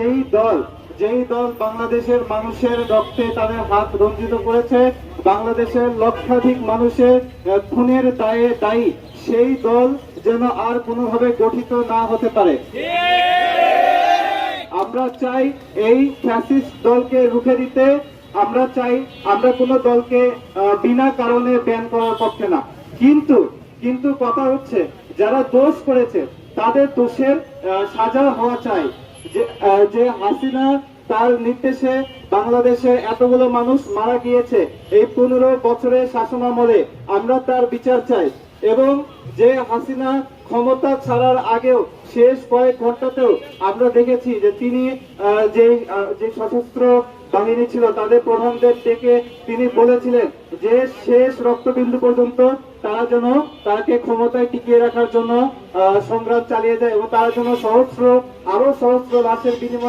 এই দল যেই দল বাংলাদেশের মানুষের রক্তে তাদের হাত রঞ্জিত করেছে, বাংলাদেশের লক্ষাধিক মানুষের খুনের দায়ে দায়ী, সেই দল যেন আর কোনোভাবে গঠিত না হতে পারে। আমরা চাই এই ফ্যাসিস্ট দলকে রুখে দিতে। আমরা চাই, আমরা কোনো দলকে বিনা কারণে ব্যান করার পক্ষে না, কিন্তু কিন্তু কথা হচ্ছে যারা দোষ করেছে তাদের দোষের সাজা হওয়া চাই। যে হাসিনা তার নির্দেশে বাংলাদেশে এতগুলো মানুষ মারা গিয়েছে, এই 15 বছরের শাসনামলে আমরা তার বিচার চাই। এবং যে হাসিনা ক্ষমতা ছাড়ার আগেও শেষ কয়েক ঘন্টাতেও আমরা দেখেছি যে তিনি যে সশস্ত্র বাহিনী ছিল তাদের প্রধানদের ডেকে তিনি বলেছিলেন যে শেষ রক্তবিন্দু পর্যন্ত তারা যেন তাকে ক্ষমতায় টিকিয়ে রাখার জন্য সংগ্রাম চালিয়ে যায় এবং তারা যেন আরো সহস্র লাশের বিনিময়ে